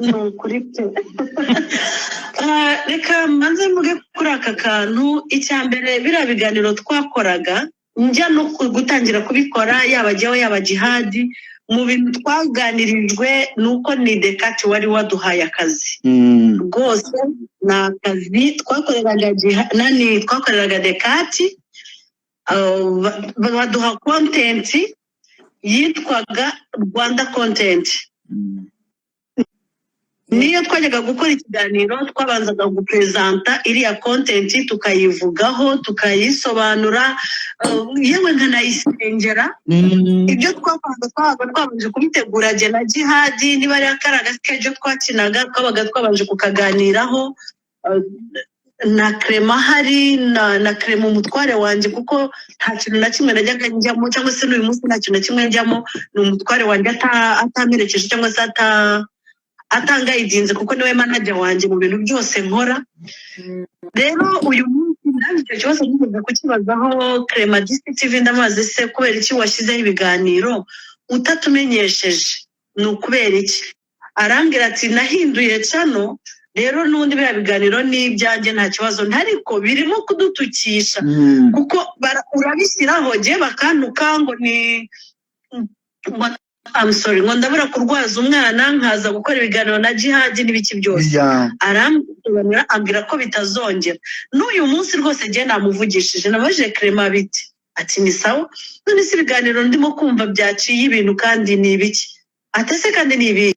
Nukuri pe. Reka manze mvuge kuri aka kantu icyambere bira biganiro twakoraga njya no gutangira kubikora yaba jyaho yaba Djihad mu bintu twaganirijwe nuko ni Dekati wari waduhaye akazi rwose na kazi twakoreraga nani twakoreraga Dekati baduha content yitwaga Rwanda content. Niyo twajyaga gukora ikiganiro twabanzaga gupresenta iriya content tukayivugaho tukayisobanura yewe nkanayisengera ibyo twabanje kubitegura je na Djihad niba ari akaraga kejo twakinaga twabaga twabanje kukaganiraho na Clement hari na Clement umutware wanje kuko nta kintu na kimwe najyaga njyamo cyangwa se n'uyu munsi nta kintu na kimwe njyamo ni umutware wanje atamerekeje cyangwa se atanga idinze kuko niwe manager wanje mu bintu byose nkora. Rero uyu munsi ndabyo cyose ngiye kukibazaho Clement TV ndamaze se kubera iki washyizeho ibiganiro utatumenyesheje ni ukubera iki arambwira ati nahinduye cyano rero nundi bya biganiro n'ibyanjye nta kibazo ntariko birimo kudutukisha kuko urabishyiraho je bakantuka ngo ni I'm sorry ngo ndabura kurwaza umwana nkaza gukora ibiganiro na Djihad n'ibiki byose arambwira ambwira ko bitazongera n'uyu munsi rwose je namuvugishije nabaje Clement biti ati ni sawa none si ibiganiro ndimo kumva byaciye ibintu kandi ni ibiki atese kandi ni ibi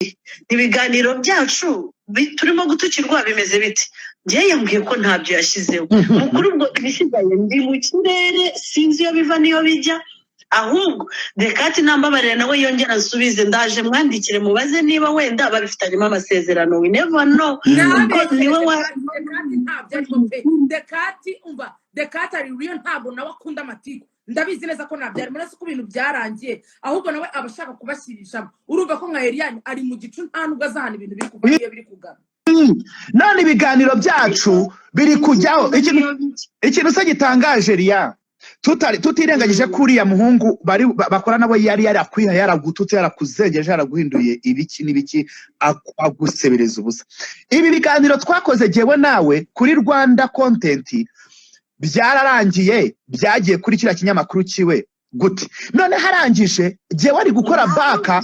ibiganiro byacu turimo gutukirwa bimeze biti je yambwiye ko ntabyo yashizeho mukuru ubwo ibishigaye ndi mu kirere sinzi yo biva niyo bijya ahubwo Dekati nambabarira nawe yongera nsubize ndaje mwandikire mubaze niba wenda babifitanyemo amasezerano we never know niwe Dekati umva Dekati ari real ntabwo nawe akunda amatiku ndabizi neza ko nabyari murase ko ibintu byarangiye ahubwo nawe abashaka kubashyirisha urumva ko nka Alliah ari mu gicu nta nubwo azana ibintu biri kugana none ibiganiro byacu biri kujyaho ikintu se gitangaje Alliah tutirengagije kuri ya muhungu bari bakora nabo yari yarakwiha yaragututse yarakuzengeje yaraguhinduye ibiki n'ibiki agusebereza ubusa. Ibi biganiro twakoze jewe nawe kuri Rwanda content byararangiye byagiye kuri kira kinyamakuru kiwe gute none harangije jewe ari gukora baka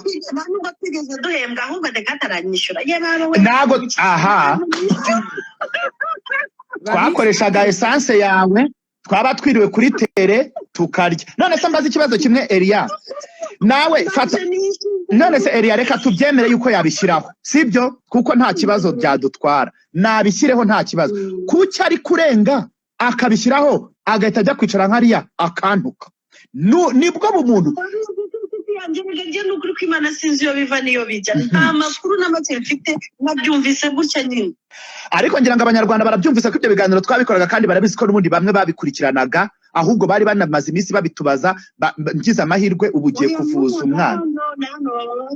nubwo tigeze duhembwa ahubwo Dekati aranyishura nago aha twakoreshaga essence yawe twaba twiriwe kuri tere tukarya none se mbaza ikibazo kimwe Alliah nawe fata none se Alliah reka tubyemere yuko yabishyiraho sibyo kuko nta kibazo byadutwara nabishyireho nta kibazo kuki ari kurenga akabishyiraho agahita ajya kwicara nk'Alliah akantuka nibwo bumuntu yanjye n'ukuri ko Imana sinzi yo biva niyo bijya nta makuru n'amake mfite nabyumvise gutya nyine ariko ngira ngo abanyarwanda barabyumvise ko ibyo biganiro twabikoraga kandi barabizi ko n'ubundi bamwe babikurikiranaga ahubwo bari banamaze iminsi babitubaza ngize amahirwe ubugiye kuvuza umwana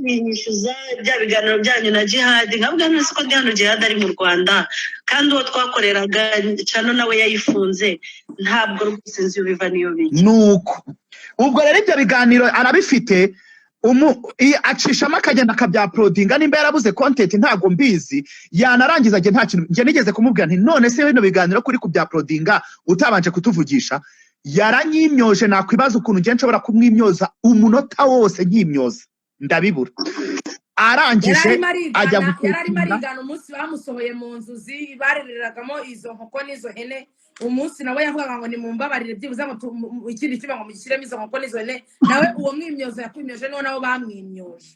binyishyuza bya biganiro byanyu na Djihad nkabwa none ko ndi hano Djihad ari mu Rwanda kandi uwo twakoreraga cano nawe yayifunze ntabwo rwose nzi yo biva niyo bijya nuko ubwo rero ibyo biganiro arabifite acishamo akagenda akabyaprodinga nimba yarabuze content ntago mbizi yanarangiza nge nta kintu nge nigeze kumubwira nti none se bino biganiro kuri kubyaprodinga utabanje kutuvugisha yaranyimyoje nakwibaza ukuntu nge nshobora kumwimyoza umunota wose nkimyoza ndabibura arangije ajya yarari marigana umunsi bamusohoye mu nzuzi barereragamo izo nkoko n'izo hene umunsi nawe yavuga ngo ni mumbabarire byibuze ngo ikindi kiba ngo mugishiremo izo nkoko n'izo hene nawe uwo mwimyozo yakwimyoje none bamwimyoje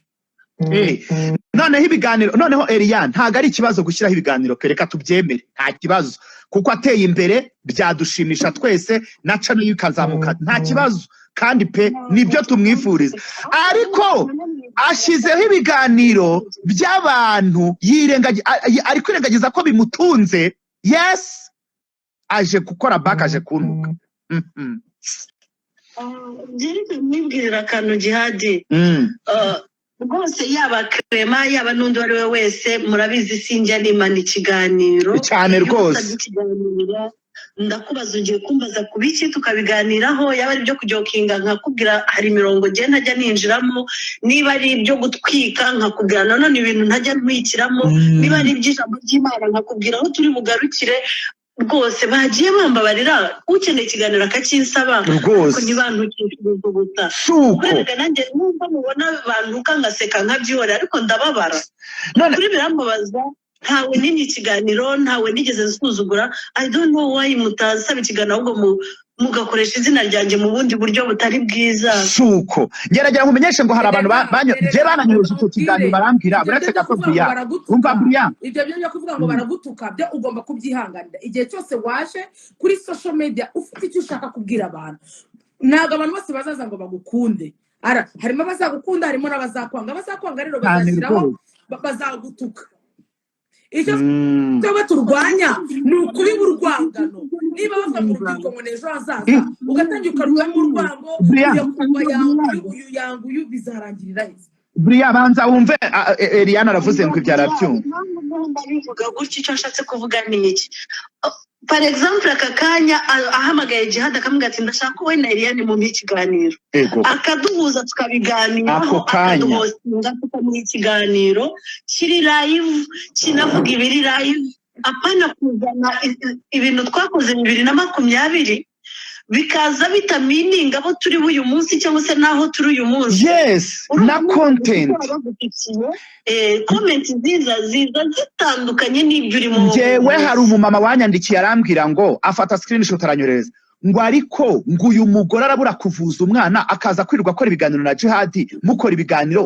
noneho ibiganiro noneho Alliah ntago ari ikibazo gushyiraho ibiganiro kereka tubyemere nta kibazo kuko ateye imbere byadushimisha twese na cano yukazamuka nta kibazo kandi pe nibyo tumwifuriza ariko ashyizeho ibiganiro by'abantu ari kwirengagiza ko bimutunze yes aje gukora baka aje kuntuka Jerika mwibwirira akantu Djihad rwose yaba Clement yaba n'undi wari we wese murabizi sinjya nimana ikiganiro cyane rwose ndakubaza ugiye kumbaza kubiki tukabiganiraho yaba ari byo kujyokinga nkakubwira hari imirongo je ntajya ninjiramo niba ari ibyo gutwika nkakubwira none ibintu ntajya ntwikiramo niba ari iby'ijambo ry'Imana nkakubwira aho turi bugarukire rwose bagiye bambabarira ukeneye ikiganiro akakinsaba ariko ntibantukishiriza ubusa uberega nanjye numva mubona bantuka ngaseka nkabyihora ariko ndababara kuri birambabaza ntawe nini ikiganiro ntawe nigeze nsuzugura I don't know why mutasaba ikiganiro ahubwo mugakoresha izina ryanjye mu bundi buryo butari bwiza suko geragera nkumenyeshe ngo hari abantu je bananyoje icyo kiganiro barambwira buretse gato Briane umva Briane ibyo byo kuvuga ngo baragutuka byo ugomba kubyihanganira igihe cyose waje kuri social media ufite icyo ushaka kubwira abantu ntago abantu bose bazaza ngo bagukunde harimo abazagukunda harimo n'abazakwanga rero bazashyiraho bazagutuka icyo turwanya ni ukuri urwangano niba bavuga mu rubyiruko ngo n'ejo hazaza ugatangira ukarwamo urwango uyu yanguyu bizarangirira heza Briane banza wumve Eliane aravuze ngo ibyo arabyumva ndabivuga gutya icyo nshatse kuvuga ni iki par exemple aka kanya ahamagaye Djihad akamubwira ati ndashaka wowe na Eliane mu ikiganiro akaduhuza tukabiganiraho akaduhosinga tukamuha ikiganiro kiri live kinavuga ibiri live apana kuzana ibintu twakoze 2020 bikaza bitamininga abo turi uyu munsi cyangwa se naho turi uyu munsi yes na content comment ziza zitandukanye n'ibyo urimo njyewe hari umumama wanyandikiye arambwira ngo afata screenshot aranyoreza ngo ariko ngo uyu mugore arabura kuvuza umwana akaza kwirirwa akora ibiganiro na Djihad mukora ibiganiro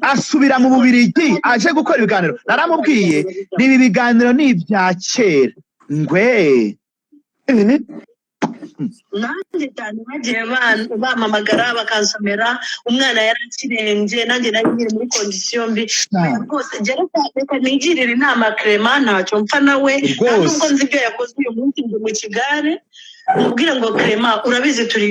asubira mu Bubiligi aje gukora ibiganiro naramubwiye nibi biganiro ni ibya kera ngwe nanjye cyane bagiye bamamagara bakansomera umwana yarakirembye nanjye nari nkiri muri condition mbi rwose reka nigirire inama Clement ntacyo mpfa nawe nubwo nzi ibyo yakoze uyu munsi ndi mu kigare mubwira ngo Clement urabizi turi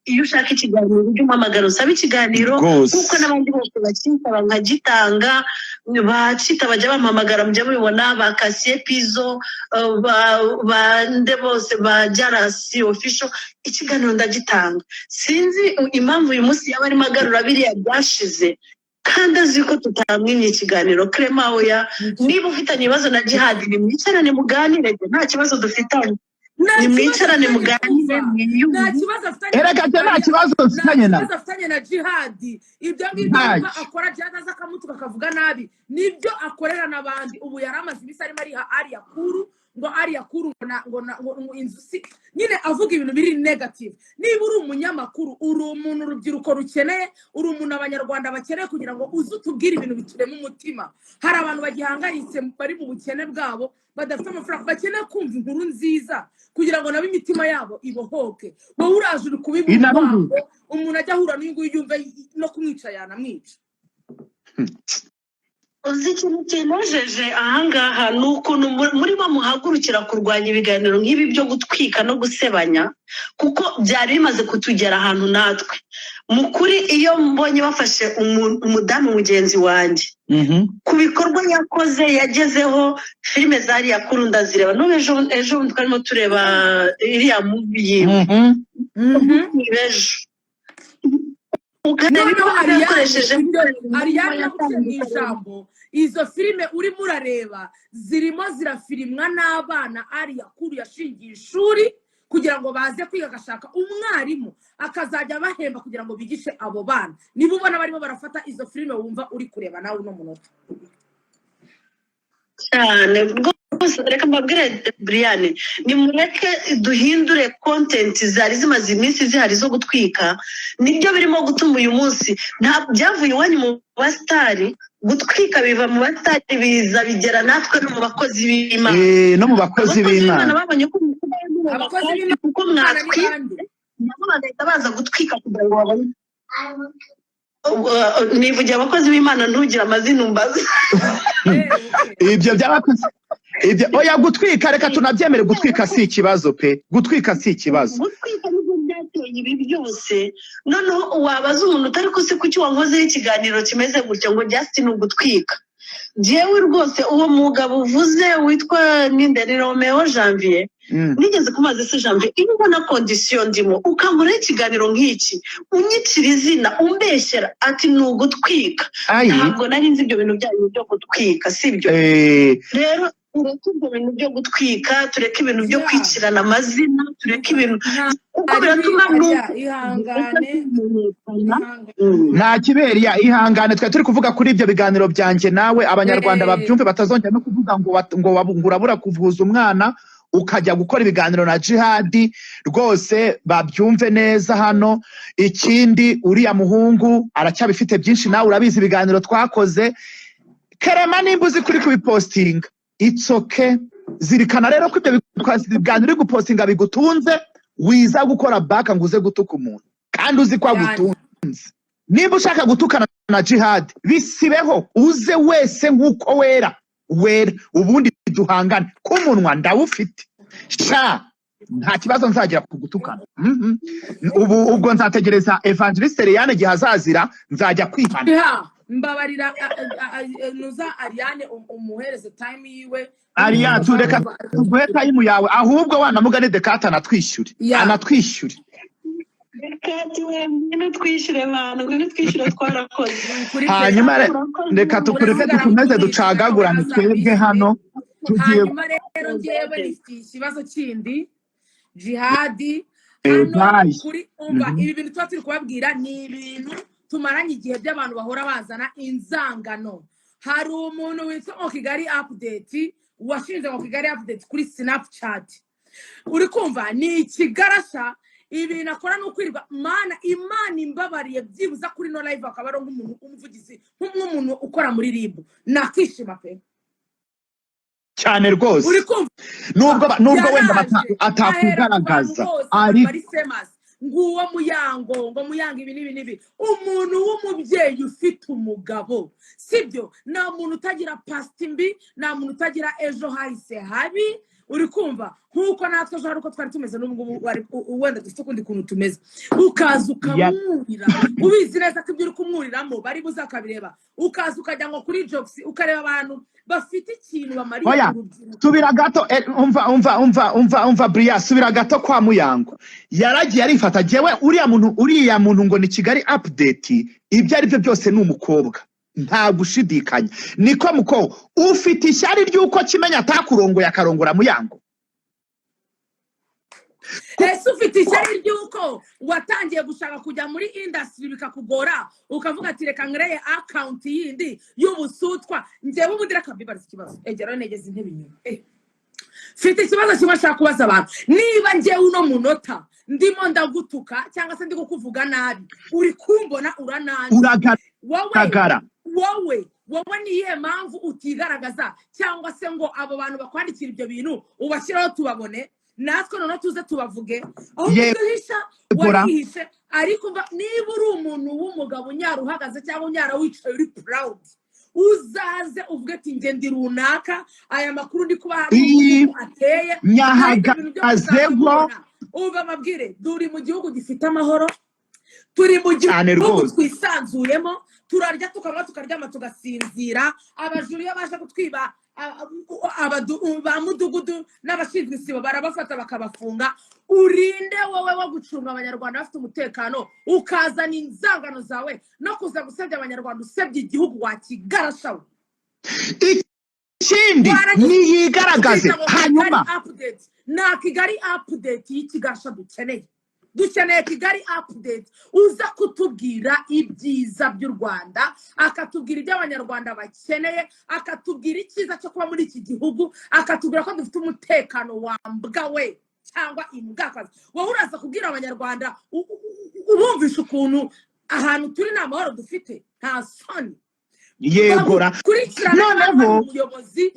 iyo ushaka ikiganiro ujye umpamagara usaba ikiganiro kuko n'abandi bose bakinsaba nkagitanga bacita bajya bampamagara mujya mubibona bakasiye pizo bande bose bajarasi official ikiganiro ndagitanga sinzi impamvu uyu munsi yaba arimo agarura biriya byashize kandi azi ko tutamwimye ikiganiro Clement oya niba ufitanye ibibazo na Djihad nimwicarane muganire nta kibazo dufitanye nimwicarane muganire nta kibazo mfitanye na Djihad ibyo ngibyo akora Djihad aza akamutuka akavuga nabi nibyo akorera n'abandi ubu yaramaze ibisa arimo ariha Alliah kuru ngo Alliah kuru ngo inzusi nyine avuga ibintu biri negative niba uri umunyamakuru uri umuntu urubyiruko rukeneye uri umuntu abanyarwanda bakeneye kugira ngo uze utubwire ibintu biturema umutima hari abantu bagihangayitse bari mu bukene bwabo badafite amafaranga bakeneye kumva inkuru nziza kugira ngo nabo imitima yabo ibohoke wowe uraje uri kubibura umuntu ajya ahura n'uyu yumva no kumwica yanamwica uzi ikintu kinejeje ahangaha ni ukuntu murimo muhagurukira kurwanya ibiganiro nk'ibi byo gutwika no gusebanya kuko byari bimaze kutugera ahantu natwe mu kuri iyo mbonye bafashe umudamu mugenzi wanjye ku bikorwa yakoze yagezeho filime za Alliah kuru ndazireba n'ubu ejo twarimo tureba iriya movie yiwe ejo Aricyo yavuze mu ijambo izo filime urimo urareba zirimo zirafirimwa n'abana Alliah kuru yashingiye ishuri kugira ngo baze kwiga agashaka umwarimu akazajya bahemba kugira ngo bigishe abo bana niba ubona barimo barafata izo filime wumva uri kureba nawe uno munota cyane rwose reka mbabwire Briane nimureke duhindure content zari zimaze iminsi zihari zo gutwika nibyo birimo gutuma uyu munsi nta byavuye iwanyu mu bastari gutwika biva mu bastari biza bigera natwe no mu bakozi b'Imana no mu bakozi b'Imana babonye ko abakozi b'Imana kuko mwatwite nabo bagahita baza gutwika kugira ngo babone nivugira abakozi b'Imana ntugire amazina umbaza ibyo by'abakozi ibyo oya gutwika reka tunabyemere gutwika si ikibazo pe gutwika si ikibazo gutwika nibyo byateye ibi byose noneho wabaza umuntu utari ko se kuki wankozeho ikiganiro kimeze gutyo ngo just ni ugutwika jewe rwose uwo mugabo uvuze witwa Ninderi Romeo Janvier nigeze kumaze se Janvier iyo ubona condition ndimo ukamura ikiganiro nk'iki unyicira izina umbeshyera ati nugutwika ntabwo nari nzi ibyo bintu byanyu byo gutwika sibyo rero tureke ibyo bintu byo gutwika tureke ibintu byo kwicirana amazina tureke ibintu uko biratuma ihangane nta kiberiya ihangane twe turi kuvuga kuri ibyo biganiro byanjye nawe abanyarwanda babyumve batazongera no kuvuga ngo urabura kuvuza umwana ukajya gukora ibiganiro na Djihad rwose babyumve neza hano ikindi uriya muhungu aracyabifite byinshi nawe urabizi ibiganiro twakoze Clement nimba uzi kuri kubipostinga it's okay zirikana rero ko ibyo biganiro uri gupostinga bigutunze wiza gukora back ngo uze gutuka umuntu kandi uzi ko agutunze nimba ushaka gutukana na Djihad bisibeho uze wese nk'uko wera ubundi duhangane ko umunwa ndawufite sha nta kibazo nzagira kugutukana ubwo nzategereza evangeliste Briane gihe azazira nzajya kwihana mbabarira nuza Ariane umuhereze time yiwe Alliah tureka tuguhe time yawe ahubwo wanamugane Dekata anatwishyure Dekati wenyine twishyure abantu ngo twishyure twarakoze hanyuma reka tukureke dukomeze ducagagurane twebwe hano hanyuma rero ngewe nifite ikibazo kindi Djihad kuri umva ibi bintu tuba turi kubabwira ni ibintu tumaranye igihe by'abantu bahora bazana inzangano hari umuntu witwa Kigali update washinze Kigali update kuri Snapchat uri kumva ni ikigarasha ibintu akora no kwirirwa mana Imana imbabariye byibuza kuri no live akaba ari nk'umuntu umuvugizi nk'umuntu ukora muri RIB nakishima pe cyane rwose nubwo wenda atakugaragaza ari famous nguwo muyango ibi nibi umuntu w'umubyeyi ufite umugabo sibyo na muntu utagira past mbi na muntu utagira ejo hahise habi uri kumva nkuko natwe ejo hari uko twari tumeze n'ubwo wenda dufite ukundi kuntu tumeze ukaza ukamwurira ubizi neza ko ibyo uri kumwuriramo bari buzakabireba ukaza ukajya ngo kuri jokes ukareba abantu bafite ikintu bamariye urubyiruko subira gato umva Briane subira gato kwa muyango yaragiye arifata jewe uriya muntu ngo ni Kigali update ibyo ari byo byose ni umukobwa nta gushidikanya niko muko ufite ishyari ry'uko kimenya atakurongoye akarongora muyango ufite ishyari ry'uko watangiye gushaka kujya muri industry bikakugora ukavuga ati reka ngereye account yindi y'ubusutwa njyewe ubudira kabibariza ikibazo egera negeze intebe inyuma fite ikibazo kimwe ashaka kubaza abantu niba njyewe uno munota ndimo ndagutuka cyangwa se ndi kukuvuga nabi uri kumbona urananje wowe niye mpamvu utigaragaza cyangwa se ngo abo bantu bakwandikira ibyo bintu ubashyiraho tubabone natwe none tuze tubavuge aho duhisha warihishe ariko niba uri umuntu w'umugabo nyaruhagaze cyangwa nyarawicaye uri proud uzaze uvuge ati ngendi runaka aya makuru ndi kuba ateye nyahagazeho uva amabwire duri mu gihugu gifite amahoro turi mu gihugu twisanzuyemo turarya tukanywa tukaryama tugasinzira abajuru iyo baje kutwiba ba mudugudu n'abashinzwe isibo barabafata bakabafunga urinde wowe wo gucunga abanyarwanda bafite umutekano ukazana inzangano zawe no kuza gusebya abanyarwanda usebya igihugu wakigarashawe ikindi niyigaragaze hanyuma na Kigali update y'ikigasha dukeneye Kigali update uza kutubwira ibyiza by'u Rwanda akatubwira ibyo abanyarwanda bakeneye akatubwira icyiza cyo kuba muri iki gihugu akatubwira ko dufite umutekano wambwa we cyangwa imbwakazi wowe uraza kubwira abanyarwanda ubumvisha ukuntu ahantu turi nta mahoro dufite nta soni yegora noneho umuyobozi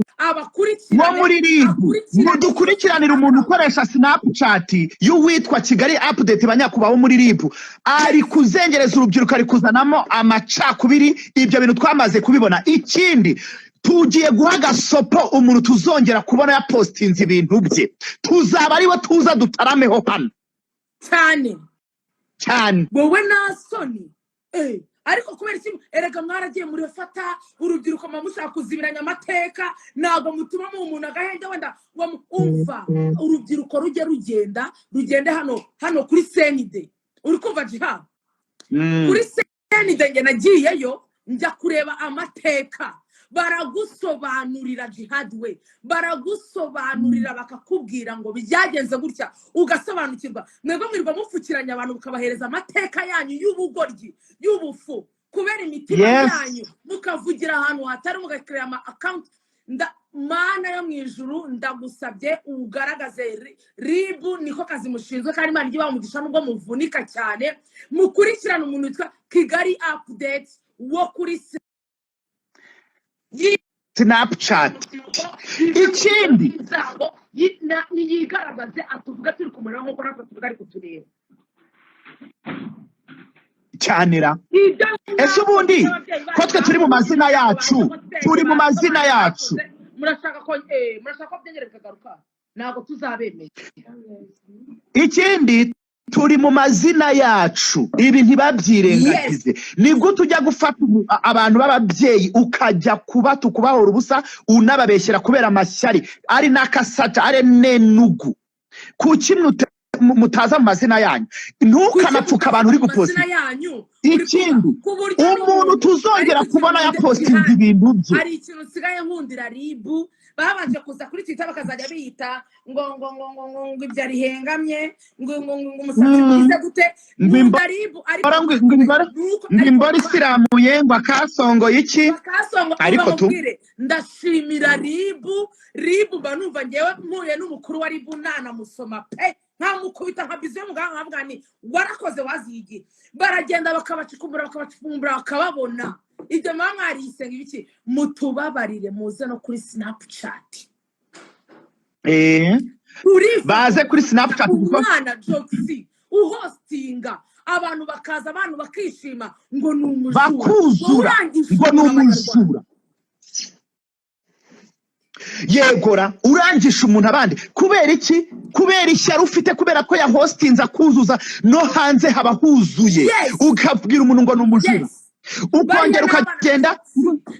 wo muri RIB mudukurikiranira umuntu ukoresha Snapchat y'uwitwa Kigali update banyakubaho muri RIB ari kuzengereza urubyiruko ari kuzanamo amacakubiri ibyo bintu twamaze kubibona ikindi tugiye guha gasopo umuntu tuzongera kubona ya postinze ibintu bye tuzaba ariwe tuza dutarameho hano cyane cyane wowe nasoni ariko kubera iki erega mwaragiye muri fata urubyiruko mushaka kuzibiranya amateka nago mutuma mu umuntu agahenda wenda umva urubyiruko rugende hano kuri senide uri kumva Djihad kuri senide nge nagiyeyo njya kureba amateka baragusobanurira Djihad we baragusobanurira bakakubwira ngo byagenze gutya ugasobanukirwa mwebwe mwirwa mufukiranya abantu bukabahereza amateka yanyu y'ubugoryi y'ubufu kubera imitima yanyu mukavugira ahantu hatari mugakira ama account mana yo mwijuru ndagusabye ugaragaze ribu niko kazi mushinzwe kandi Imana igiye bamugisha nubwo muvunika cyane mukurikirana umuntu witwa Kigali update wo kuri Snapchat ikindi yigaragaze atuvuga turi kumurira nkuko natwe tuvuga ari kutureba cyanira ese ubundi ko twe turi mu mazina yacu murashaka ko byengere bikagaruka ntago tuzabemeye ikindi turi mu mazina yacu ibi ntibabyirengagize nibwo tujya gufata abantu b'ababyeyi ukajya kubahora ubusa unababeshyera kubera amashyari ari nakasata ari nenugu kuki mutaza mu mazina yanyu ntukanapfuka abantu uri guposta ikindi umuntu tuzongera kubona yapostinga ibintu bye hari ikintu nsigaye nkundira ribu babanje kuza kuri Twitter bakazajya biyita ngo ibyo rihengamye ngo umusatsi mwiza gute ribu imbere isiramuye ngo akasongoye iki ariko ndashimira ribu banumva ngewe mpuye n'umukuru wa ribu nanamusoma pe nkamukubita nka bizo y'umuganga nkavuga ni warakoze wazigi baragenda bakabacukumbura bakababona ibyo mwarisenga ibiki mutubabarire muze no kuri Snapchat baze kuri Snapchat umwana Joxy uhostinga abantu bakaza abantu bakishima ngo ni umujura bakuzura ngo ni umujura yegora urangisha umuntu abandi kubera iki kubera ishyari ufite kubera ko ya hostinze akuzuza no hanze haba huzuye ukabwira umuntu ngo ni umujura ukongera ukagenda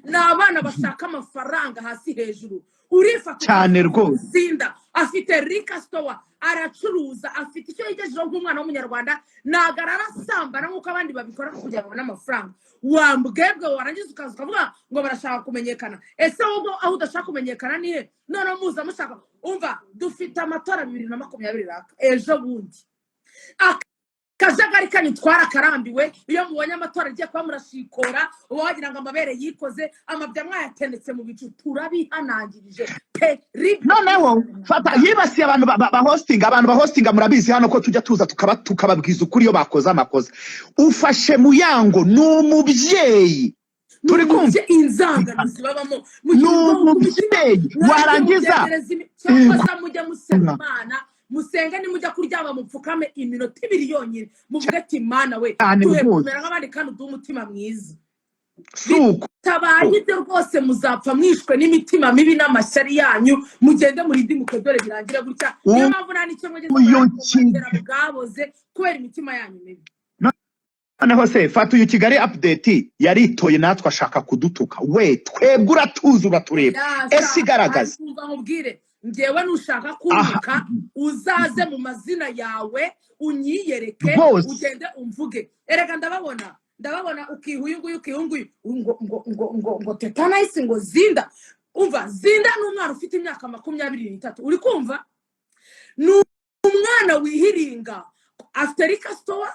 n'abana bashaka amafaranga hasi hejuru urifata cyane rwose zinda afite Rika store aracuruza afite icyo yigejejeho nk'umwana w'umunyarwanda nagarara sambana nk'uko abandi babikora kugira ngo n'amafaranga wambwebwe warangiza ukaza ukavuga ngo barashaka kumenyekana ese wowe aho udashaka kumenyekana nihe none muza mushaka umva dufite amatora 2020 ejo bundi kajagari kanitwara karambiwe iyo mubonye amatora agiye kwa murashikora wagira ngo amabere yikoze amabya mwayatendetse mu bicu turabihanangirije pe noneho fata yibasiye abantu bahostinga murabizi hano ko tujya tuza tukababwiza ukuri iyo bakoze amakosa ufashe muyango n'umubyeyi turi kumva inzangano zibabamo n'umubyeyi warangiza cyangwa mujya musemana musenge ni mujya kuryama mupfukame iminota 2 yonyine muvuge ati Mana we tuhekumera nk'abandi kandi udu umutima mwiza suko tabaye rwose muzapfa mwishwe n'imitima mibi n'amashyari yanyu mugende muri dimuke dore birangira gutya niyo mpamvu nta nicyo mwegeze bwaboze kubera imitima yanyu mibi noneho se fata uyu Kigali update yaritoye natwe ashaka kudutuka we twebwe uratuza uratureba ese igaragaza nkubwire ngewe nushaka kuruka uzaze mu mazina yawe unyiyereke ugende umvuge erega ndababona ukihuyunguye ngo tetanayisi ngo zinda umva zinda n'umwana ufite imyaka 23 uri kumva n'umwana wihiringa afite Rika store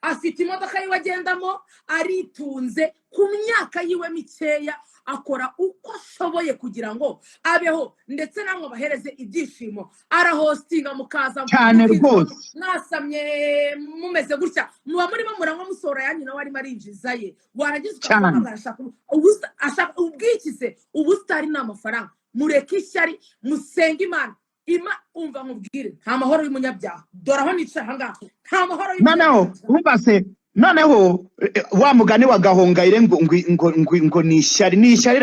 afite imodoka yiwe agendamo aritunze ku myaka yiwe mikeya akora uko ashoboye kugira ngo abeho ndetse namwe bahereze ibyishimo arahostinga mukaza cyane rwose nasamye mumeze gutya muba murimo muranywa musora yanyu nawe ari marinjiza ye waragize ukavuga ashaka ubwikize ubustari n'amafaranga mureke ishyari musenga Imana umva nkubwire nta mahoro y'umunyabyaha doraho nicaye hanga nta mahoro noneho umbase noneho wa mugani wa Gahongayire ngo ni ishyari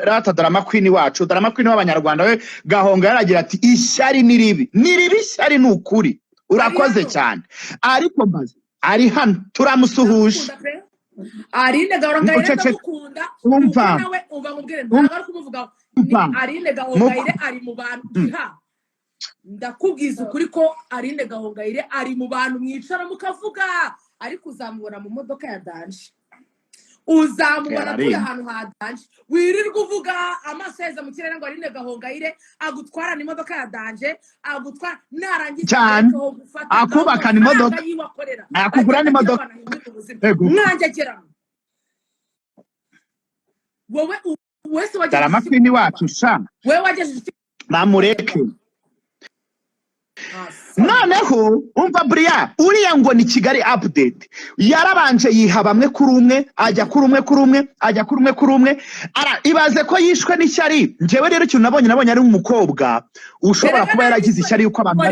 rata drama queen wacu drama queen w'abanyarwanda we Gahongayire aragira ati ishyari ni ribi ishyari ni ukuri urakoze cyane ariko mbaze ari hano turamusuhuje Aline Gahongayire ndamukunda kuko nawe uba mubwire ntago ari kumuvuga ni Aline Gahongayire ari mu bantu Djihad ndakubwiza ukuri ko Aline Gahongayire ari mu bantu mwicara mukavuga ariko uzamubona mu modoka ya danje uzamubona tuye ahantu ha danje wirirwa uvuga amaseza mu kirere ngo Aline Gahongayire agutwara n'imodoka ya danje agutwara narangiza ko gufata akubakana imodoka akugura n'imodoka mwangegera wowe wese waje Taramakini wacu sha wewe wagejeje bamureke noneho umva Briane uriya ngo ni Kigali update yarabanje yiha bamwe kuri umwe ajya kuri umwe ajya kuri umwe ibaze ko yishwe n'ishyari njewe rero ikintu nabonye ari umukobwa ushobora kuba yaragize ishyari yuko abantu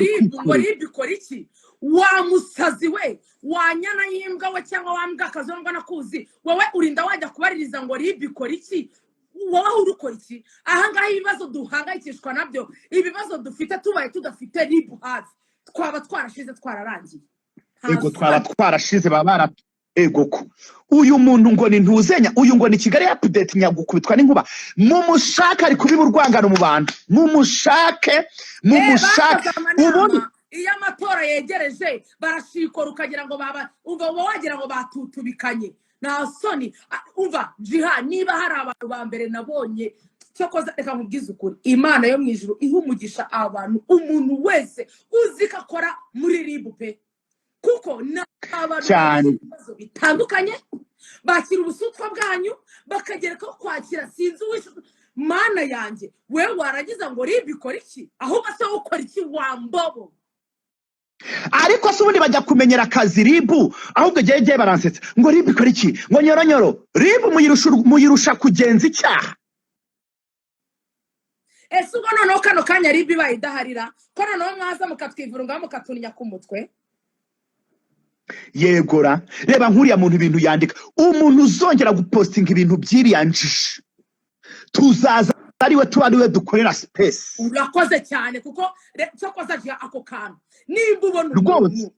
bari bikora iki wa musazi we wanyana yimbwa we cyangwa wambwa kazongwa nakuzi wowe urinda wajya kubaririza ngo ribikora iki wowe urukora iki ahangaha ibibazo duhangayikishwa nabyo ibibazo dufite tubaye tudafite ribu hafi twaba twarashize twararangiye ego twaba twarashize babara ego ko uyu muntu ngo ni ntuzenya uyu ngo ni Kigali update nyagukubitwa n'inkuba mumushaka ari kubiba urwangano mu bantu mumushake ubundi iyo amatora yegereje barashikora ukagira ngo baba umva wagira ngo batutubikanye na soni umva Djihad niba hari abantu ba mbere nabonye cyo koza reka nkubwize ukuri Imana yo mwijuru ihumugisha abantu umuntu wese uzika akora muri ribu pe kuko n'abantu bitandukanye bakira ubusutwa bwanyu bakagereka ko kwakira sinzi wishe mana yanjye wewe waragiza ngo ribikora iki ahubwo se ukora iki wambobo ariko se ubundi bajya kumenyera akazi ribu ahubwo jeje baransetsa ngo ribikora iki ngo nyoronyoro ribu muyirusha kugenza icyaha ese ubwo noneho kano kanya ribu bayidaharira ko noneho mwaza mukatwivurunga mukatunya ku mutwe yegora reba nkuriya muntu ibintu yandika umuntu uzongera gupostinga ibintu byiriyanjisha tuzaza ariwe tubariwe dukorera space urakoze cyane kuko cyo koza Djihad ako kantu nimba ubona umuntu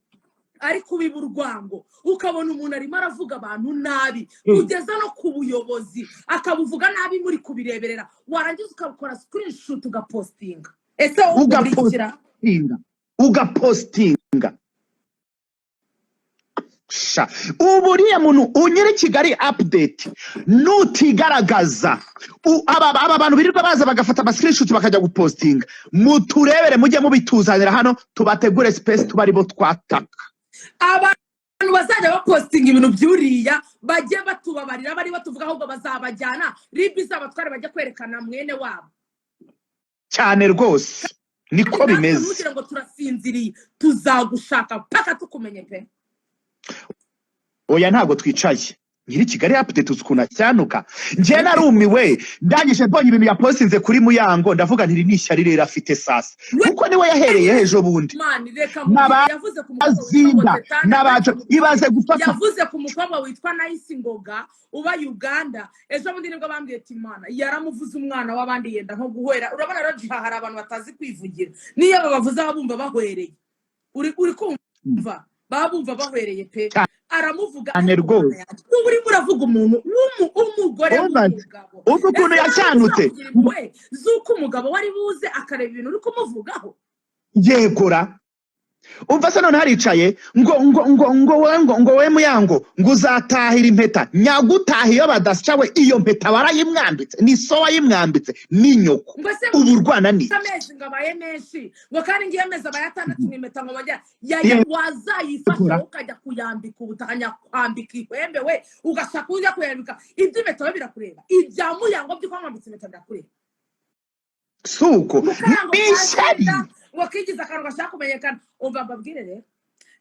ari kubiba urwango ukabona umuntu arimo aravuga abantu nabi kugeza no ku buyobozi akabuvuga nabi muri kubireberera warangiza ukabukora screenshot ugapostinga ese ugapostinga uburiye muntu unyere Kigali update nutigaragaza aba bantu birirwa baza bagafata ama screenshot bakajya gupostinga muturebere mujye mubituzanira hano tubategure space tubaribo twataka abantu bazajya bapostinga ibintu byuriya bajye batubabarira bari batuvuga ahubwo bazabajyana ribi zabatware bajya kwerekana mwene wabo cyane rwose niko bimeze kugira ngo turasinziriye tuzagushaka paka tukumenye pe oya ntago twicaye nyiri Kigali update uzukuna cyanuka nje narumiwe ndangije mbonye ibintu yapostinze kuri Muyango ndavuga ntiri nishyari rero afite sasa kuko niwe yahereye hejo bundi yavuze ku nabaje ibaze gufata yavuze ku mukobwa witwa Nice Ngoga uba Uganda ejo bundi nibwo bambwiye ati Imana yaramuvuze umwana w'abandi yenda nko guhwera urabona rero Djihad hari abantu batazi kwivugira niyo babavuze abumva bahwereye uri kumva babumva bahwereye pe aramuvuga uri muravuga umuntu umugore w'umugabo uko ukuntu yacyanutse zuko umugabo wari buze akareba ibintu uri kumuvugaho yegora umva se none haricaye ngo we Muyango ngo uzatahira impeta nyagutaha iyo badascawe iyo mpeta barayimwambitse ni so wayimwambitse ni nyoko uburwana ni amezi ngabaye menshi ngo kandi ngiye meza bayatandatu impeta ngo bajya wazayifasha ukajya kuyambika ubutanya kwambika ihwembe we ugashaka ujya kuyambika ibyo impeta birakureba ibya Muyango by'uko mwambitse impeta ndakureba suko bishari wakigiza akantu gashaka kumenyekana umva babwire rero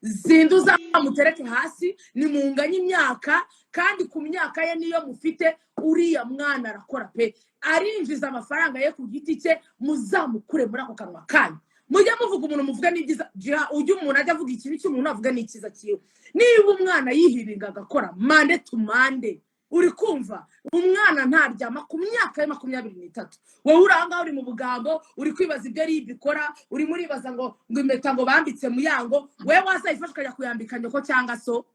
zinduza mutereke hasi ni munganya imyaka kandi ku myaka ye niyo mufite uriya mwana arakora pe arinjiza amafaranga ye ku giti cye muzamukure muri ako kanwa kanyu mujye muvuga umuntu muvuga n'ibyiza Djihad ujye umuntu ajya avuga ikibi cy'umuntu avuga n'ikiza cyiwe niba umwana yihiringa agakora mande tumande uri kumva umwana ntaryama ku myaka ya 23 wowe uranga uri mu bugambo uri kwibaza ibyo ari bikora uri muribaza ngo impeta ngo bambitse Muyango wewe wazayifasha kujya kuyambika nyoko cyangwa so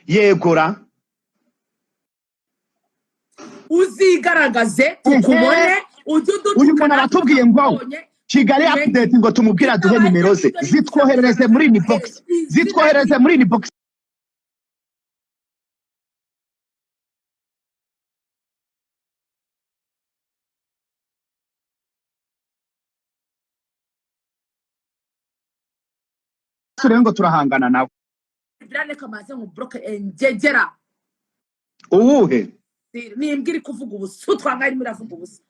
yegora uzigaragaze tukubone uyu muntu aratubwiye ngo Kigali update ngo tumubwira duhe nimero ze zitwoherereze muri inbox zitwoherereze muri inbox ngo turahangana nawe Briane kamaze mu bloke engegera uwuhe nimbwira kuvuga ubusa twangari muravuga ubusa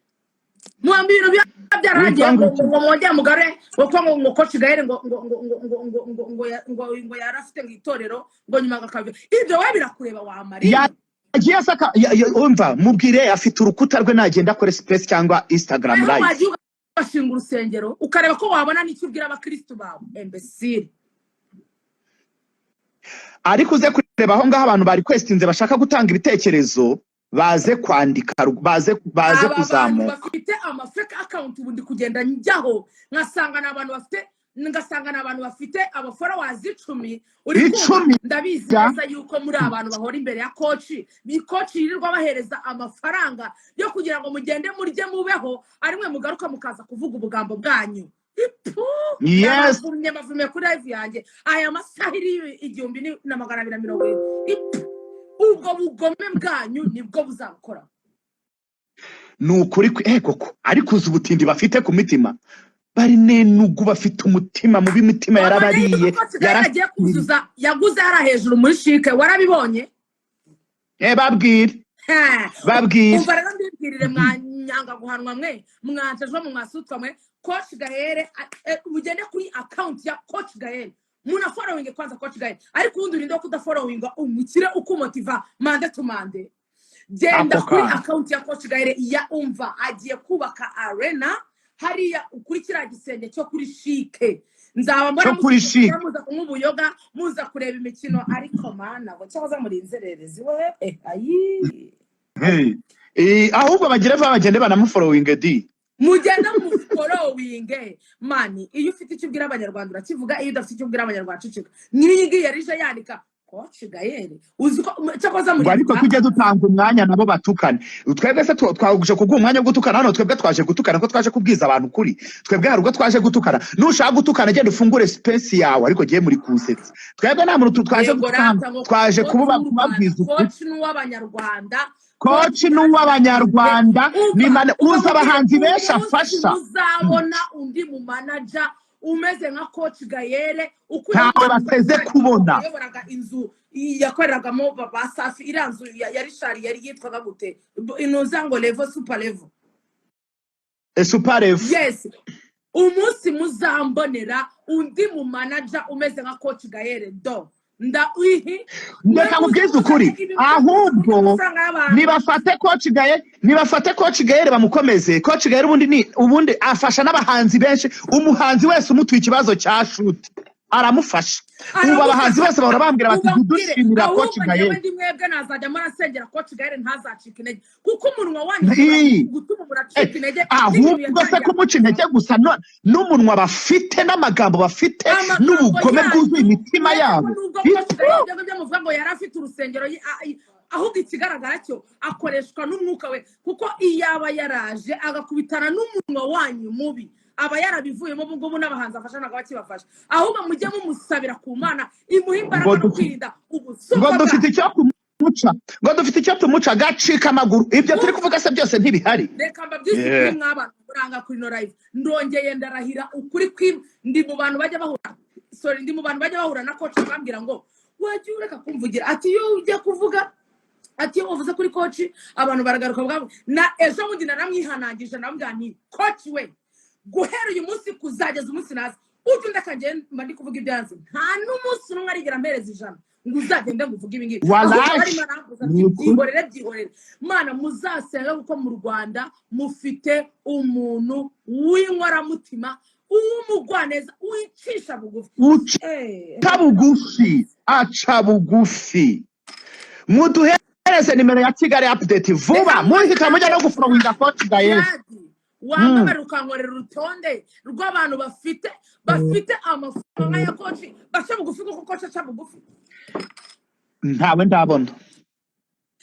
mwambi ibintu byaragiye ngo mwongera mugare ngo coach Gaere ngo yarafite ngitorero ngo nyuma gakavyo ibyo we birakureba wa Maria yagiye saka umva mubwire afite urukuta rwe nagenda kore space cyangwa Instagram live bashinga urusengero ukareba ko wabona n'icyo ubwira abakristo bawe imbecile ariko uze kureba aho ngaho abantu bari questinze bashaka gutanga ibitekerezo baze kwandika baze kuzamuka bafite ama fake account ubundi kugenda njyaho ngasanga n'abantu bafite aba followers 10 uri ndabizi neza yuko muri abantu bahora imbere ya coach yirirwa bahereza amafaranga yo kugira ngo mugende murye mubeho arimwe mugaruka mukaza kuvuga ubugambo bwanyu yes mavume kuri live yanjye aya masahiri 1270 ubwo bugome bwanyu nibwo buzakora nukuri koko ariko uzi ubutindi bafite ku mitima bari nenugu bafite umutima mu bimitima yarabariye yaragiye kuzuza yaguze ara hejuru muri shike warabibonye babwire umva rero mbibwirire mwanyanga guhanwa mwe mwanjejwe mu mwasutwa mwe coach Gaere mugende kuri account ya coach Gaere muna following kwanza coach Gaere ariko undi urinde kuda following umukire ukumotiva mande tumande genda kuri account ya coach Gaere ya umva agiye kubaka arena hariya ukurikira gisenge cyo kuri shike nzaba mbona muza kumubuyoga muza kureba imikino ariko mana ngo cyaza muri inzererezi we ahubwo bagende banamufollowing di mugenda mu following mani iyo ufite icyo ubwira abanyarwanda urakivuga iyo udafite icyo ubwira abanyarwanda cicika nyiyi yarije yandika coach Gaere uziko cyakoza muri ariko tujye dutanga umwanya nabo batukane twebwe se twaguje kuguha umwanya wo gutukana hano twebwe twaje gutukana ko twaje kubwiza abantu kuri twebwe hari ubwo twaje gutukana nushaka gutukana genda ufungure space yawe ariko giye muri kusetsa twebwe nta muntu twaje gutukana twaje kubabwiza coach n'uw'abanyarwanda coach n'uw'abanyarwanda nimane uza abahanzi benshi afasha uzabona undi mu manager umeze nka coach Gaere ntawe bateze kubona yayoboraga inzu yakoreragamo baba Safi iranzu ya Richard yari yitwaga gute inoza ngo level super level super level yes umunsi muzambonera undi mu manager umeze nka coach Gaere do ndeka kubwiza ukuri ahubwo nibafate coach Gaere bamukomeze coach Gaere ubundi afasha n'abahanzi benshi umuhanzi wese umutuye ikibazo cya shoot aramufasha ubu abahanzi bose bahora bambwira bati dushimira coach Gaere ndi mwebwe nazajya marasengera coach Gaere ntazacika intege kuko umunwa wanyu gutuma muracika intege ahubwo se kumuca intege gusa n'umunwa bafite n'amagambo bafite n'ubugome bwuzuye imitima yabo muvuga ngo yari afite urusengero ahubwo ikigaragara cyo akoreshwa n'umwuka we kuko iyaba yaraje agakubitana n'umunwa wanyu mubi aba yarabivuyemo ubwo n'abahanzi afasha naga bakibafasha ahubwo mujye mumusabira ku Mana imuha imbaraga no kwirinda ubusuka ngo dufite icyo kumuca ngo dufite icyo tumuca gacika amaguru ibyo turi kuvuga se byose ntibihari reka mbabyise mw'abantu kuranga kuri no live ndongeye ndarahira ukuri ndi mu bantu bajya bahura na coach bambwira ngo wagiye ureka kumvugira ati yo ujya kuvuga ati yo uvuze kuri coach abantu baragaruka bwabo na ejo bundi naramwihanangije nambwira nti coach we guhera uyu munsi kuzageza umunsi naza utu ndakagenda mba ndi kuvuga ibyanze nta n'umunsi n'umwe arigera mpereza ijana ngo uzagende nguvuge ibi ngibi byihorere mana muzasenga kuko mu Rwanda mufite umuntu w'inkoramutima umugwaneza wicisha bugufi aca bugufi muduhereze nimero ya Kigali update vuba muhita mujya no gufollowinga coach Gaere wambabara ukankorera urutonde rw'abantu bafite amafaranga ya koci baca bugufi kuko koci aca bugufi ntawe ndabona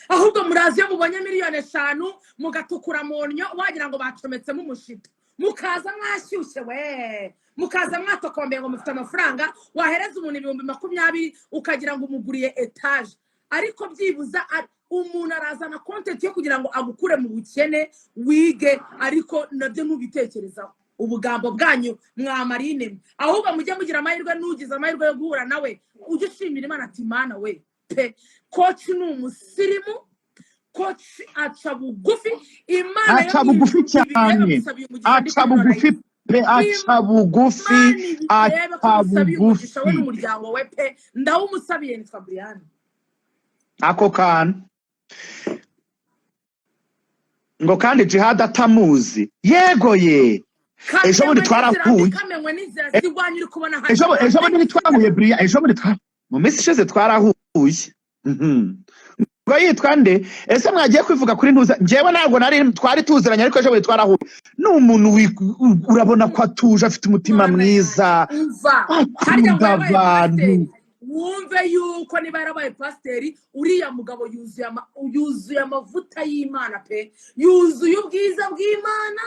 ahubwo murazi iyo mubonye miliyoni 5 mugatukura mu nnyo wagira ngo bacometsemo umushito mukaza mwashyushye we mukaza mwatokombeye ngo mufite amafaranga wahereza umuntu 20,000 ukagira ngo umuguriye etage ariko byibuza umuntu arazana content yo kugira ngo agukure mu bukene wige ariko nabyo ntubitekerezaho ubugambo bwanyu mwamarine ahubwo mujye mugira amahirwe nugize amahirwe yo guhura nawe ujye ushimira Imana ati Mana we pe coach ni umusirimu coach aca bugufi Imana aca bugufi cyane aca bugufi pe aca bugufi aca bugufi we n'umuryango we pe ndawumusabiye nitwa Briane ako kana ngo kandi Djihad atamuzi yego ye ejo bundi twarahuye ejo bundi twahuye Briane ejo bundi mu minsi ishize twarahuye ngo yitwa nde ese mwagiye kwivuga kuri ntuza njyewe ntabwo twari tuziranye ariko ejo bundi twarahuye n'umuntu urabona ko atuje afite umutima mwiza akunda abantu wumve yuko niba yarabaye pasiteri uriya mugabo yuzuye amavuta y'Imana pe yuzuye ubwiza bw'Imana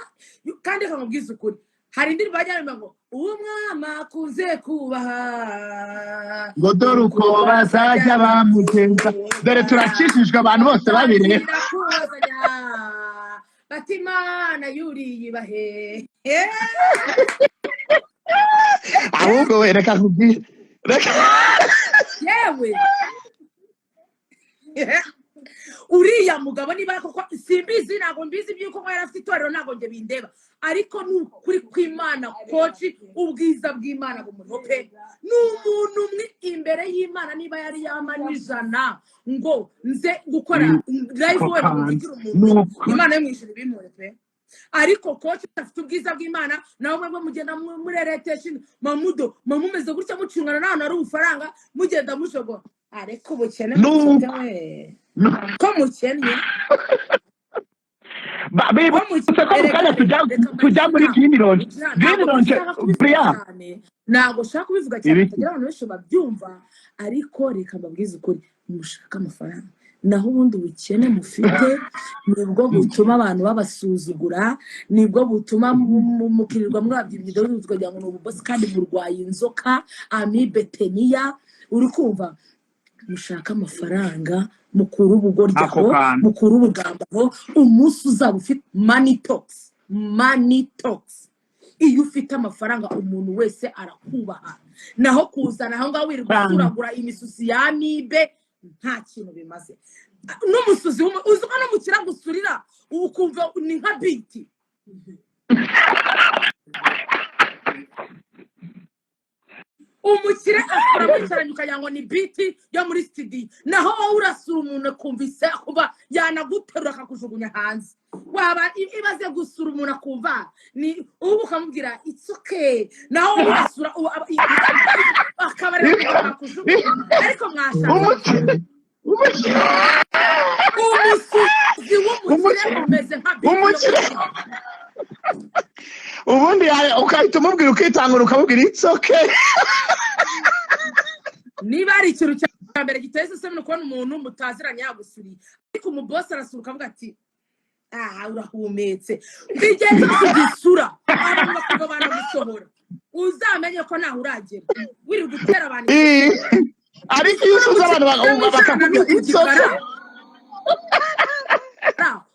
kandi akamubwiza ukuri hari indirimbo bajyana ngo umwama kuze kubaha ngo dore uko bazajya bamugenza dore turacishijwe abantu bose babireba bati Imana yuriye ibahe ahubwo we reka kubwira yewe uriya mugabo niba koko simbizi ntabwo mbizi byuko ngo yarafite itorero ntabwo nge bindeba ariko n'ukuri kw'Imana koci ubwiza bw'Imana bumuriho pe n'umuntu umwe imbere y'Imana niba yari yamanijana ngo nze gukora live we mugira umuntu Imana yo mwijuru bimure pe ariko koci afite ubwiza bw'Imana nawe mwebwe mugenda mureretesha mamudo mamumeze gutya mucungana n'ahantu ari ubufaranga mugenda mushogo ariko ubukene mufite we ko mukennye tujya muri Green Briane ntabwo ushaka kubivuga cyane kugira abantu benshi babyumva ariko reka mbabwize ukuri mushaka amafaranga naho ubundi ubukene mufite nibwo butuma abantu babasuzugura nibwo butuma mukirirwa mwabyibye dore tukagira ngo n'ububosi kandi burwaye inzoka amibeteniya uri kumva mushaka amafaranga mukuru ubugoryaho mukuru ubugambaho umunsi uzaba ufite money talks iyo ufite amafaranga umuntu wese arakubaha naho kuzana aho ngaho wirirwa uragura imisusi ya amibe nta kintu bimaze n'umusuzi uzi ko no mukira gusurira ukumva ni nka biti umukire akora kwicaranye ukagira ngo ni biti yo muri studio naho wowe urasura umuntu akumvise kuba yanaguterura akakujugunya hanze waba ibaze gusura umuntu akumva ni ubu ukamubwira it's okay naho wowe urasura akabarira akakujugunya ariko mwashaka umusuzi w'umukire umeze nka biti ubundi ukahita umubwira ukitangura ukamubwira it's okay niba ari ikintu cya mbere giteye isoni kubona umuntu mutaziranye yagusuriye ariko umubosi arasura ukavuga ati urahumetse bigeze kugisura abantu bakavuga banagusohora uzamenye ko naho uragera wiri gutera abantu ariko iyo usuze abantu bakakubwira it's okay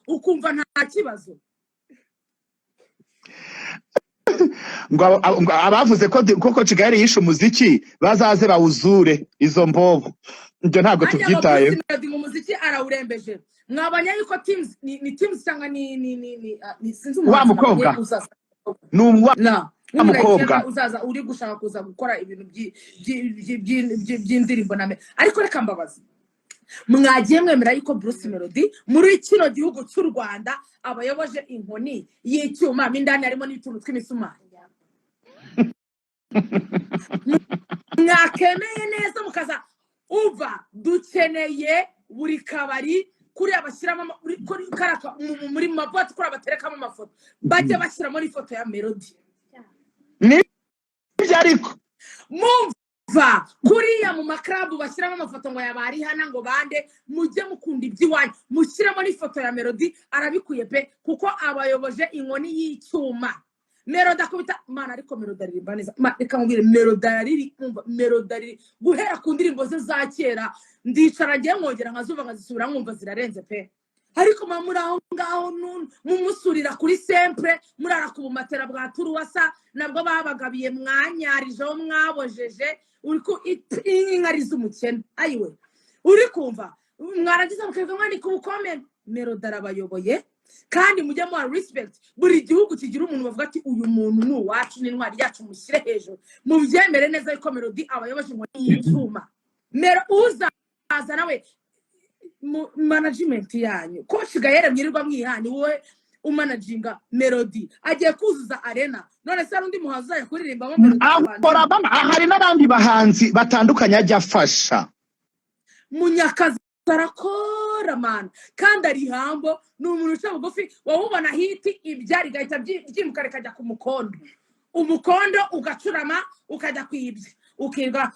ukumva nta kibazo ngo abavuze ko Kigali yishe umuziki bazaze bawuzure izo mbobo ibyo ntabwo tubyitayeho mu muziki arawurembeje mwabanya yuko teams ni teams cyangwa ni sinzi wa mukobwa ni umukobwa uzaza uri gushaka kuza gukora ibintu by'indirimbo name ariko reka mbabaza mwagiye mwemera yuko Bruce Melody muri kino gihugu cy'u Rwanda abayoboje inkoni y'icyuma mindani harimo n'ituntu tw'imisumari mwakemeye neza mukaza uva dukeneye buri kabari kuri abashyiramo kuri karaka muri maboti kuri abaterekamo amafoto bajye bashyiramo ifoto ya Melody ni ariko mumva kuriya mu maklabu bashyiramo amafoto ngo yabari hana ngo bande mujye mukunda iby'iwanyu mushyiramo n'ifoto ya Melody arabikuye pe kuko abayoboje inkoni y'icyuma Melody akubita mana ariko Melody aririmba neza reka mubwire Melody guhera ku ndirimbo ze za kera ndicara ngiye nkongera nkazuba nkazisubira nkumva zirarenze pe ariko muri aho ngaho mumusurira kuri sempre murara ku bumatera bwa turuwasa nabwo babagabiye mwanyarijeho mwabojeje uriko inkariza umukene ayiwe uri kumva mwarangiza mukeka mwandika ubukomene Melody arabayoboye kandi mujye mu respect buri gihugu kigira umuntu bavuga ati uyu muntu ni uwacu n'intwari yacu mushyire hejuru mubyemere neza ko Melody abayoboje ngo y'icyuma uzaza nawe management yanyu coach Gaere mwirirwa mwihani wowe umanaginga Melody agiye kuzuza arena none se undi muhaza yakuririmba Melody hari n'abandi bahanzi batandukanye ajya afasha Munyakazi arakora man kandi ari hambo ni umuntu uca bugufi wawubona hiti ibyari gahita byimuka rikajya ku mukondo umukondo ugacurama ukajya kwibye ukirwa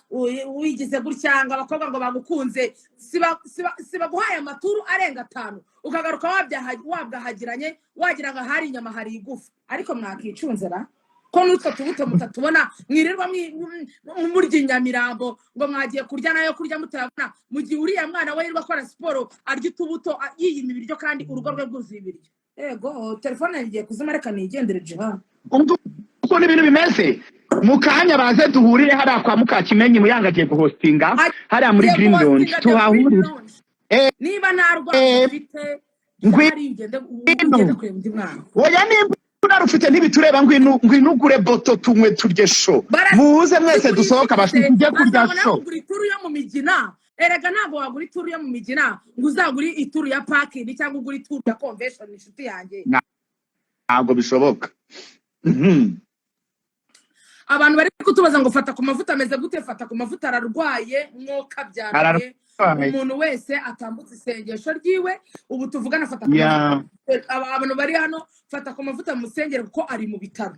wigize gucyanga abakobwa ngo bagukunze siba guhaye amaturu arenga 5 ukagaruka wabwahagiranye wagira ngo hari inyama hari igufa ariko mwakicunzera ko nutwe tubuto mutatubona mwirirwa murya inyamirambo ngo mwagiye kurya nayo kurya mutabona mu gihe uriya mwana we yirirwa akora siporo arya utubuto yiyima ibiryo kandi urugo rwe rwuzuye ibiryo ego telefone yagiye kuzima reka nigendere Djihad uko n'ibintu bimeze mukanya baze duhurire hariya kwa Mukakimenyi Muyanga agiye guhostinga hariya muri Green Lounge tuhahurire niba narwa ufite ngwigende kureba undi mwana oya nimba narufite ntibitureba ngwinugure boto tumwe turye show muze mwese dusohoka bashije kurya show ituru yo mu migina erega ntabwo wagura ituru yo mu migina ngo uzaguri ituru ya parking cyangwa ugura ituru ya convention inshuti yanjye ntabwo bishoboka abantu bari kutubaza ngo fata ku mavuta ameze gute fata ku mavuta ararwaye mwoka byaraye umuntu wese atambutse isengesho ryiwe ubu tuvugana fata ku abantu bari hano fata ku mavuta musengere kuko ari mu bitaro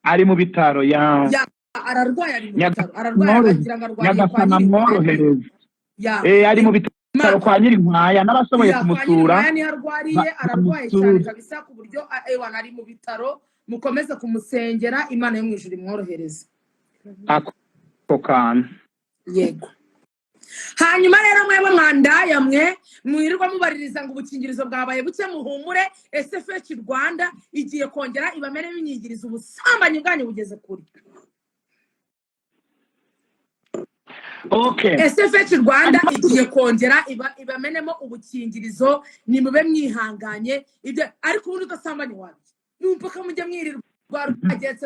ararwaye ari mu bitaro ararwaye agira ngo arwaye ari mu bitaro kwa Nyirinkwaya n'abasoboye kumusura ararwaye cyane kabisa ku buryo ari mu bitaro mukomeze kumusengera Imana yo mwijuru imworohereze ako kana yego hanyuma rero mwebwe mwandaya mwe mwirirwa mubaririza ngo ubukingirizo bwabaye buke muhumure SFH Rwanda igiye kongera ibamere binyigiriza ubusambanyi bwanyu bugeze kuri SFH Rwanda igiye kongera ibamenemo ubukingirizo ni mube mwihanganye ibyo ariko ubundi udasambanye wanyu numpaka mujye mwirirwa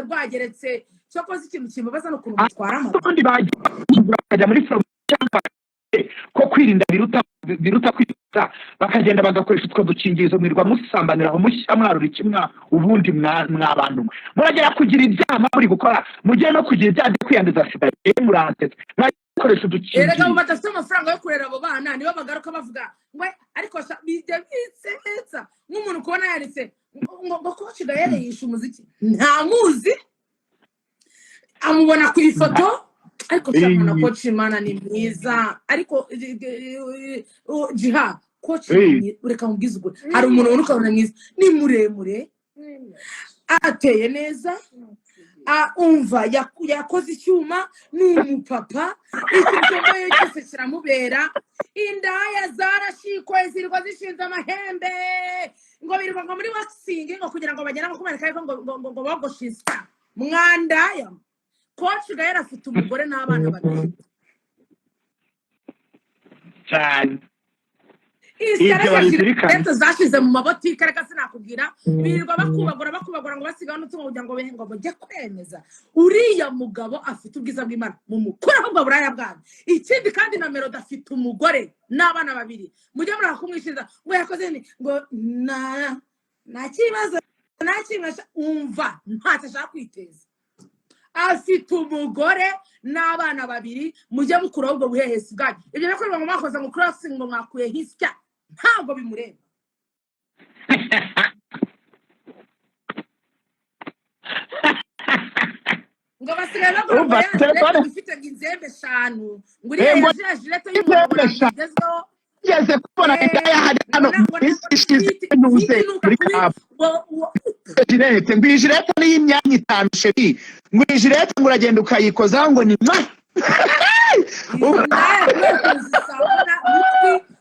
rwageretse cyakoze ikintu kibabaza no kuruma twara amabandi bajya muri ko kwirinda biruta kwita bakagenda bagakoresha utwo dukingirizo mwirwa musambanira aho mushya mwarura ikimwa ubundi mwabantu muragera kugira ibyaha muri gukora mugiye no kugira ibyaha byo kwiyanduza sida murantetse mwakoresha udukingirizo erega mu batafite amafaranga yo kurera abo bana nibo bagaruka bavuga ngo ariko bitsetsa nk'umuntu kubona yaritse ngo coach Gaere yisha umuziki nta muzi amubona ku ifoto ariko cyangwa coach Imana ni mwiza ariko Djihad coach ureka mubwiza ubwo hari umuntu ukabona mwiza ni muremure ateye neza umva yakoze icyuma ni umupapa icyomboye cyose kiramubera indaya zarashikwe zirwa zishinze amahembe ngo birirwa ngo muri waxing ngo kugira ngo bagera kubereka ariko ngo bogoshisa mwandaya coach Gaere afite umugore n'abana babiri cyane Leta zashize mu mabotike reka sinakubwira birirwa bakubagura ngo basigaho n'utungo kugira ngo behengo bajye kwemeza uriya mugabo afite ubwiza bw'Imana mu mukuru ahubwo buraya bwanyu ikindi kandi na Melody afite umugore n'abana babiri mujye muri kumwishiza ngo yakoze ni ngo nta kibazo umva ntacyo ashaka kwiteza afite umugore n'abana babiri mujye mukuraho ubwo buhehesi bwanyu ibyo nako ngo mwakoze ngo crossing ngo mwakuye hisya ntabwo bimureba ngo basigaye bagura ngo yaje dufite inzembe 5 ngo uriya yaje jirete y'umuntu ngo nabigezweho yeze kubona indaya hari hano ishize nuze muri kabo jirete ngo jirete ni imyanya 5 sheri ngo jirete ngo uragenda ukayikozaho ngo ni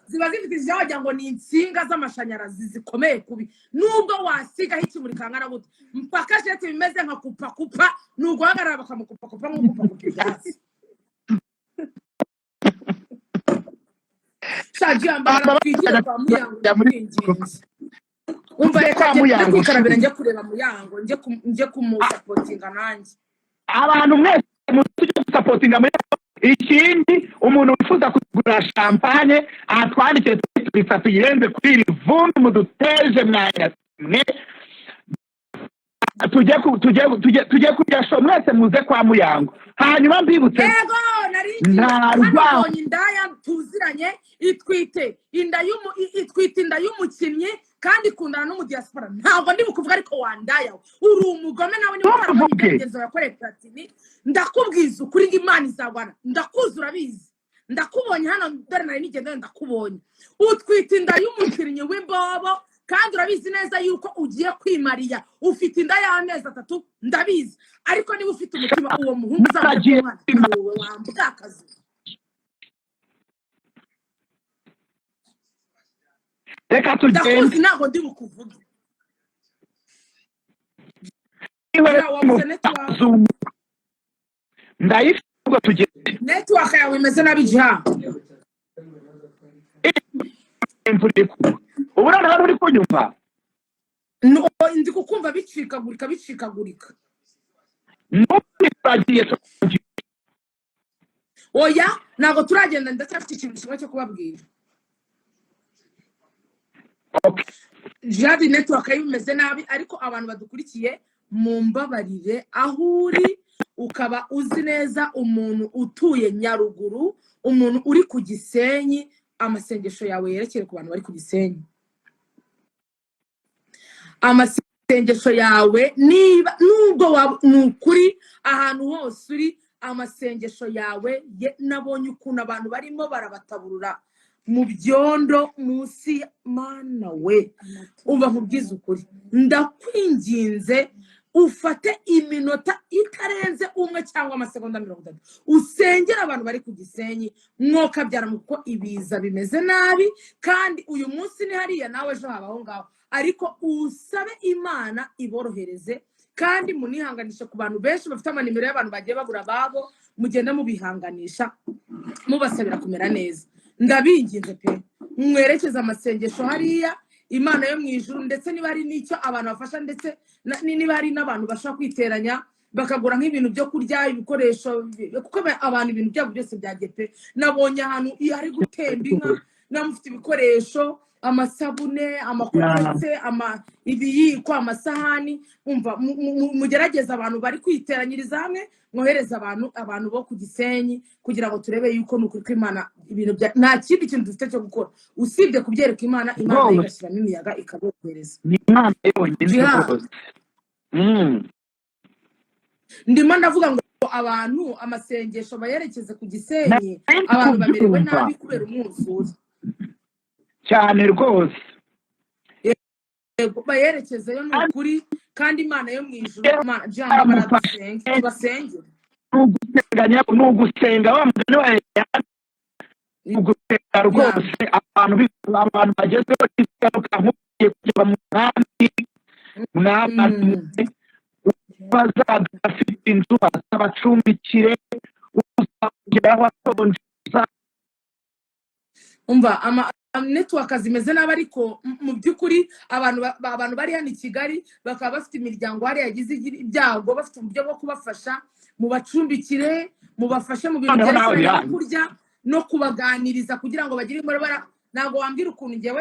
ziba zifite ijyaho ngo ni insinga z'amashanyarazi zikomeye kubi nubwo wasiga hikimuri kangana gute mpaka jete bimeze nka kupa nubwo hagarara bakamukupa nk'ukupa ibyatsi shaji ambara kwigira kwa muyango muri ingenzi umva reka njye kwikarabira njye kureba muyango njye kumusapotinga nanjye abantu mwese mutujye gusapotinga muri ikindi umuntu wifuza kugura champagne atwandikire tubifata yirenze kuri iri vumbi muduteje mwanya tujye kujya sho mwese muze kwa muyango hanyuma mbibutse yego nari indaya tuziranye itwite inda y'umukinnyi kandi ikundana n'umudiaspora ntabwo ndi bukuvuga ariko wandaya uri umugome nawe ni utarabongezo yakoreye platini ndakubwiza ukuri ng'Imana izagwana ndakuzura bizi ndakubonye hano dore nari nigende ndakubonye utwite inda y'umukinnyi w'imbobo kandi urabizi neza yuko ugiye kwimariya ufite inda y'amezi 3 ndabizi ariko niba ufite umutima uwo muhungu uzagiye wambwakazi reka tugende ntabwo ndi bukuvuge ndayifuza tugende network yawe imeze nabi Djihad ubura nawe uri kunyumva ndi kukumva bicikagurika ntubagiye oya ntabwo turagenda ndacyafite ikintu kimwe cyo kubabwira Djihad network imeze nabi ariko abantu badukurikiye mumbabarire aho uri ukaba uzi neza umuntu utuye Nyaruguru umuntu uri ku Gisenyi amasengesho yawe yerekere ku bantu bari ku Gisenyi amasengesho yawe niba nubwo nukuri ahantu hose uri amasengesho yawe nabonye ukuntu abantu barimo barabataburura mu byondo munsi mana we umva nkubwiza ukuri ndakwinginze ufate iminota itarenze 1 cyangwa amasegonda 30 usengera abantu bari ku Gisenyi mwoka byara muko ibiza bimeze nabi kandi uyu munsi ni hariya nawe ejo habaho ngaho ariko usabe Imana iborohereze kandi munihanganisha ku bantu benshi bafite amanimero y'abantu bagiye bagura babo mugenda mubihanganisha mubasabira kumera neza ndabinginze pe mwerekeza amasengesho hariya Imana yo mu ijuru ndetse niba ari nicyo abantu bafasha ndetse niba hari n'abantu bashaka kwiteranya bakagura nk'ibintu byo kurya ibikoresho kuko abantu ibintu byabo byose byagepe nabonye ahantu ari gutemba inka namufite ibikoresho amasabune amakoretse ibiyiko amasahani umva mugerageza abantu bari kwiteranyiriza hamwe mwohereza abantu bo ku Gisenyi kugira ngo turebe yuko nukuri ko Imana ibintu nta kindi kintu dufite cyo gukora usibye kubyereka Imana igashyiramo imiyaga ikabohereza ni Imana yonyine rwose ndimo ndavuga ngo abantu amasengesho bayerekeze ku Gisenyi abantu bamerewe nabi kubera umwuzure cyane rwose bayerekezeyo nukuri kandi Imana yo mu ijuru Imana Djihad baradusenge basenge nugusenga wa mugani wa nugusenga rwose abantu bagezweho n'ingaruka nk'ugiye kujya mu mwami bazafite inzu bazabacumbikire uzageraho atonjeza umva network zimeze nabi ariko mu by'ukuri abantu bari hano i Kigali bakaba bafite imiryango hari yagize ibyago bafite uburyo bwo kubafasha mu bacumbikire mu bafashe mu bintu byerekeye no kurya no kubaganiriza kugira ngo bagire imbaraga ntabwo wambwira ukuntu ngewe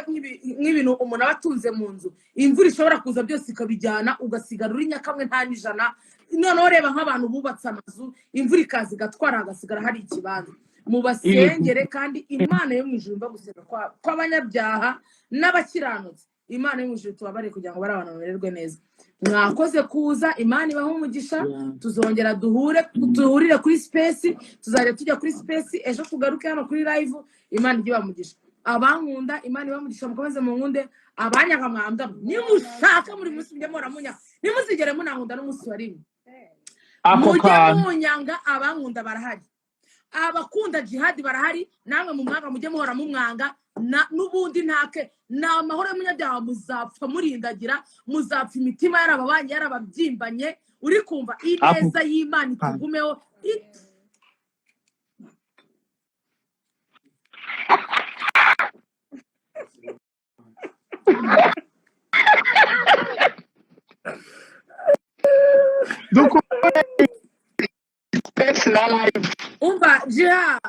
nk'ibintu umuntu aba atunze mu nzu imvura ishobora kuza byose ikabijyana ugasigara uri nyakamwe nta n'ijana noneho reba nk'abantu bubatse amazu imvura ikaza igatwara hagasigara hari ikibanza mubasengere kandi Imana yo mu ijuru mbagusenga kw'abanyabyaha n'abakiranutsi. Imana yo mu ijuru tubabare kugira ngo bari abantu bamererwe neza. Mwakoze kuza, Imana ibahe umugisha. Tuzongera duhurire kuri space, tuzajya tujya kuri space ejo tugaruke hano kuri live. Imana ijye bamugisha. Abankunda Imana ibamugisha, mukomeze mu nkunde. Abanyanga mwambwa nimushaka muri musi mujye munya nimuzigere munankunda n'umunsi wa rimwe. Mujye munyanga, abankunda barahari, abakunda Djihad barahari, namwe mu mwanga mujye muhora mu mwanga. N'ubundi ntake na mahoro y'umunyabyaha muzapfa murindagira, muzapfa imitima yarababanye yarababyimbanye. Uri kumva ineza y'Imana itugumeho. Umva Jihad,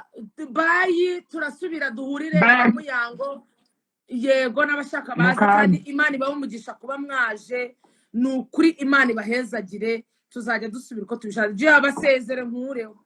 bayi turasubira duhurire mu Muyango. Yego n'abashaka baza, kandi Imana ibahe umugisha kuba mwaje. Nukuri Imana ibahezagire, tuzajya dusubira uko tubishaka. Jihad basezere nkureho.